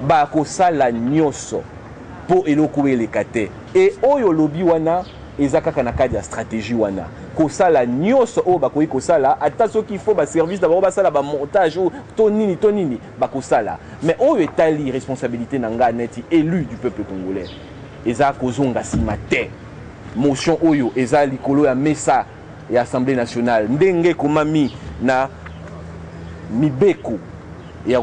bakosala nyonso po eloko eleka te. Et oyo lobi wana eza kaka na kadi ya stratégie wana. Kosala nyonso oyo bakoki kosala ata soki il faut ba service d'abord basala ba montage ou tonini bakosala. Mais oyo etali responsabilité na nga neti élu du peuple congolais. Eza kozonga sima te. Motion oyo eza likolo ya mesa ya Assemblée nationale ndenge komami na mibeko ya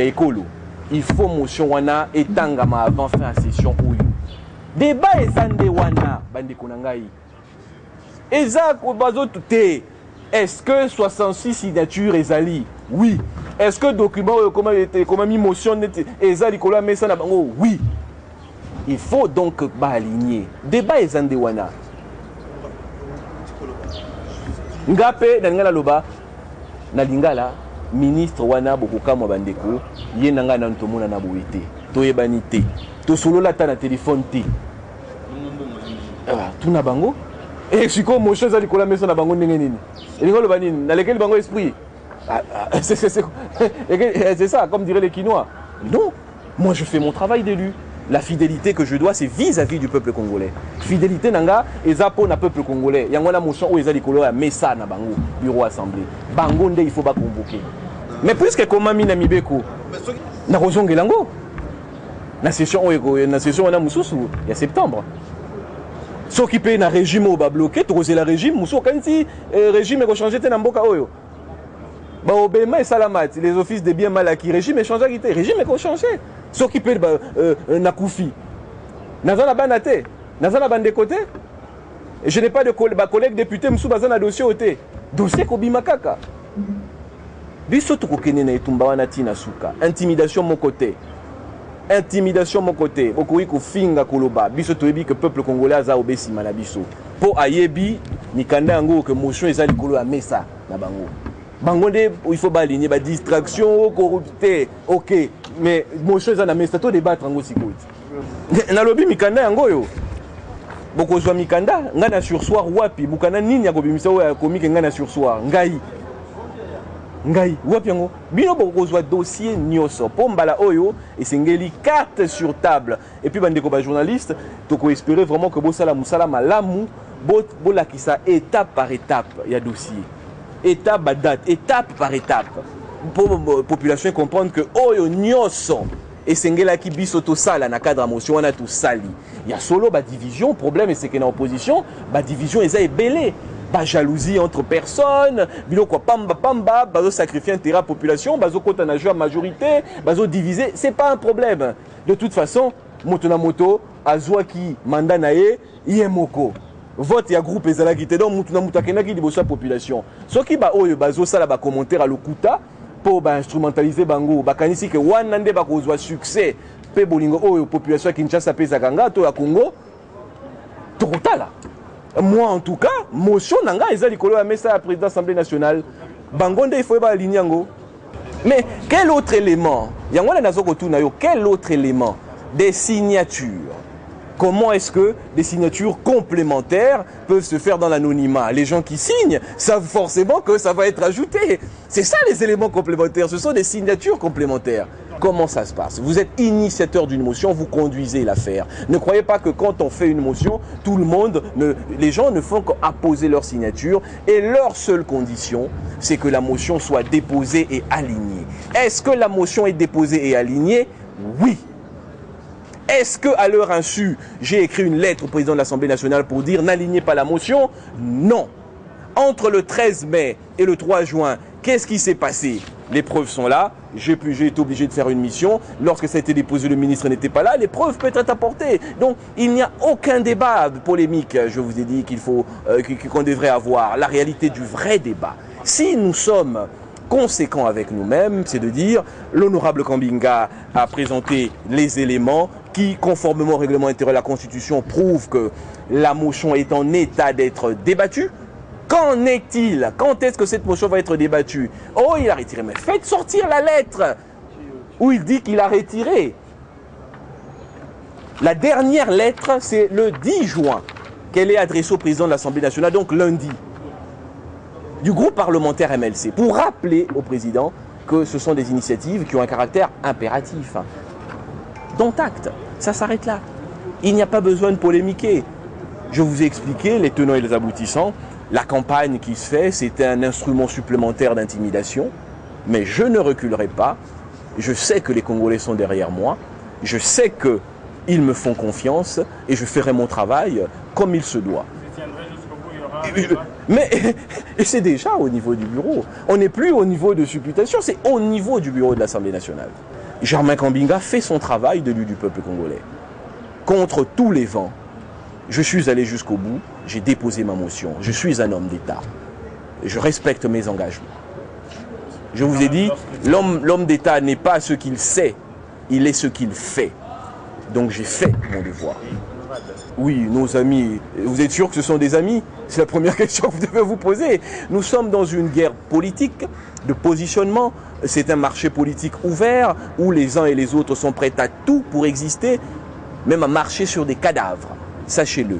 ekolo. Il faut motion wana etangama avant fin à session oyo. Débat ezande wana bandeko na ngai. Eza bazo te. Est-ce que 66 signatures ezali? Oui. Est-ce que document comment mi motion eza likolo ya mesa na bango? Oui. Il faut donc aligner. Débat ezande wana. Ngape na ngala loba na lingala ministre wana bokokamwa bandeko ye nanga na ntomona na boete toyebani te to solola ta na téléphone te tuna bango siko motion za likola mesa na bango ndenge nini elingo loba nini na lekeli bango esprit c'est ça comme dirait les Quinois. Non, moi je fais mon travail d'élu. La fidélité que je dois, c'est vis-à-vis du peuple congolais. Fidélité nanga, ezapo na peuple congolais. Yangwana motion ou ezali kolo ya mesa na bango bureau assemblée. Bango nde il faut pas convoquer. Mais puisque komami na mibeko, na kozonge lango. Na session na mususu ya septembre. Soki pe na régime au ba bloqué, to la régime mususu kanti régime ko changer te na mboka oyo. Ba obema et salamat, les offices de biens mal acquis, régime est changé quitté, régime ko changer. Ce qui peut Nakoufi. Nazana banate. Nazana bande côté. Je n'ai pas de collègue député Msou Bazana dossier au thé. Dossier Kobimakaka. Bisoto kokene na etumba wana tina suka. Intimidation mon côté. Intimidation mon côté. Bokoui ko finga koloba. Bisoto ebi que peuple congolais aza obesi manabiso. Po ayebi nikanda ngo que motion ezali kolo ya mesa na bango. Bangonde, il faut aligner, distraction, corrupté, ok. Mais mon chose à la messe, c'est débattre en aussi court. Na lobby mikanda yango yo. Boko zwa mikanda, ngana sursoir wapi, bukana nini ya kobimisa ya comique ngana sursoir, ngai. Wapi yango. Bino boko zwa dossier nyoso, pombala oyo et sengeli carte sur table. Et puis bandeko ba journaliste, toko espérer vraiment que bosala musala malamu, bolakisa étape par étape ya dossier. Étape par date, étape par étape. Pour la population comprendre que Oyo Nyoso et Sengela qui bisoto sala na cadre motion on a tout sali. Il y a solo ba division, problème c'est que dans l'opposition, ba division est belé. Ba jalousie entre personnes, bilo quoi pamba, bazo sacrifier un terrain population, bazo kota na jouer majorité, bazo diviser, c'est pas un problème. De toute façon, moto na moto azwa ki mandat nae yemoko. Vote ya groupe ezalaki te donc mutu na mutu akenaki liboso ya population. Soki ba oyo bazo sala ba commentaire à lokuta pour ba instrumentaliser bango bakanisi ke wana nde bakozwa succès pe bolingo oyo population ya Kinshasa pe zakanga to ya Congo tokotala. Moi en tout cas motion nanga ezali kolo ya mesa ya président Assemblée nationale bango nde il faut ba aligner yango. Mais quel autre élément yango na nazoko tuna yo quel autre élément des signatures. Comment est-ce que des signatures complémentaires peuvent se faire dans l'anonymat? Les gens qui signent savent forcément que ça va être ajouté. C'est ça les éléments complémentaires, ce sont des signatures complémentaires. Comment ça se passe? Vous êtes initiateur d'une motion, vous conduisez l'affaire. Ne croyez pas que quand on fait une motion, tout le monde, les gens ne font qu'apposer leur signature et leur seule condition, c'est que la motion soit déposée et alignée. Est-ce que la motion est déposée et alignée? Oui. Est-ce qu'à leur insu, j'ai écrit une lettre au président de l'Assemblée nationale pour dire n'alignez pas la motion? Non. Entre le 13 mai et le 3 juin, qu'est-ce qui s'est passé? Les preuves sont là. J'ai été obligé de faire une mission. Lorsque ça a été déposé, le ministre n'était pas là. Les preuves peuvent être apportées. Donc, il n'y a aucun débat polémique. Je vous ai dit qu'on devrait avoir la réalité du vrai débat. Si nous sommes conséquents avec nous-mêmes, c'est de dire l'honorable Kambinga a présenté les éléments qui, conformément au règlement intérieur de la Constitution, prouvent que la motion est en état d'être débattue. Qu'en est-il? Quand est-ce que cette motion va être débattue? Oh, il a retiré. Mais faites sortir la lettre où il dit qu'il a retiré. La dernière lettre, c'est le 10 juin qu'elle est adressée au président de l'Assemblée nationale, donc lundi, du groupe parlementaire MLC, pour rappeler au président que ce sont des initiatives qui ont un caractère impératif. dont acte. Ça s'arrête là. Il n'y a pas besoin de polémiquer. Je vous ai expliqué les tenants et les aboutissants. La campagne qui se fait, c'est un instrument supplémentaire d'intimidation. Mais je ne reculerai pas. Je sais que les Congolais sont derrière moi. Je sais qu'ils me font confiance et je ferai mon travail comme il se doit. Mais c'est déjà au niveau du bureau. On n'est plus au niveau de supputation, c'est au niveau du bureau de l'Assemblée nationale. Germain Kambinga fait son travail d'élu du peuple congolais. Contre tous les vents, je suis allé jusqu'au bout, j'ai déposé ma motion. Je suis un homme d'État. Je respecte mes engagements. Je vous ai dit, l'homme d'État n'est pas ce qu'il sait, il est ce qu'il fait. Donc j'ai fait mon devoir. Oui, nos amis, vous êtes sûr que ce sont des amis? C'est la première question que vous devez vous poser. Nous sommes dans une guerre politique, de positionnement. C'est un marché politique ouvert où les uns et les autres sont prêts à tout pour exister, même à marcher sur des cadavres. Sachez-le.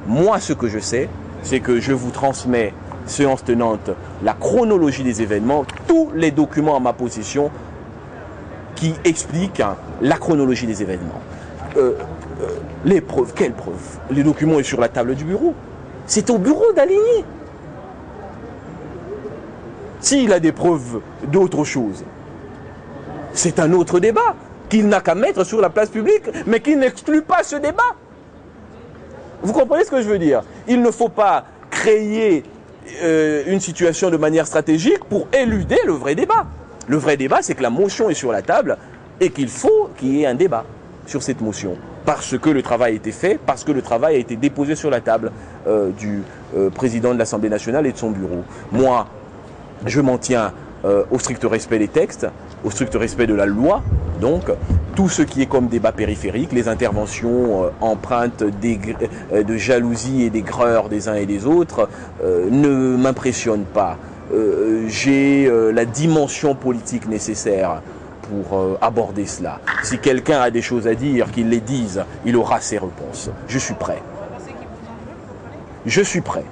Moi, ce que je sais, c'est que je vous transmets, séance tenante, la chronologie des événements, tous les documents à ma possession qui expliquent la chronologie des événements. Les preuves, quelles preuves? Les documents sont sur la table du bureau. C'est au bureau d'aligner. S'il a des preuves d'autre chose, c'est un autre débat qu'il n'a qu'à mettre sur la place publique, mais qui n'exclut pas ce débat. Vous comprenez ce que je veux dire? Il ne faut pas créer une situation de manière stratégique pour éluder le vrai débat. Le vrai débat, c'est que la motion est sur la table et qu'il faut qu'il y ait un débat sur cette motion. Parce que le travail a été fait, parce que le travail a été déposé sur la table du président de l'Assemblée nationale et de son bureau. Moi, je m'en tiens au strict respect des textes, au strict respect de la loi. Donc, tout ce qui est comme débat périphérique, les interventions empreintes de jalousie et d'aigreur des uns et des autres, ne m'impressionnent pas. J'ai la dimension politique nécessaire pour aborder cela. Si quelqu'un a des choses à dire, qu'il les dise, il aura ses réponses. Je suis prêt. Je suis prêt.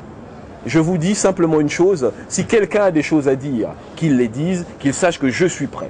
Je vous dis simplement une chose, si quelqu'un a des choses à dire, qu'il les dise, qu'il sache que je suis prêt.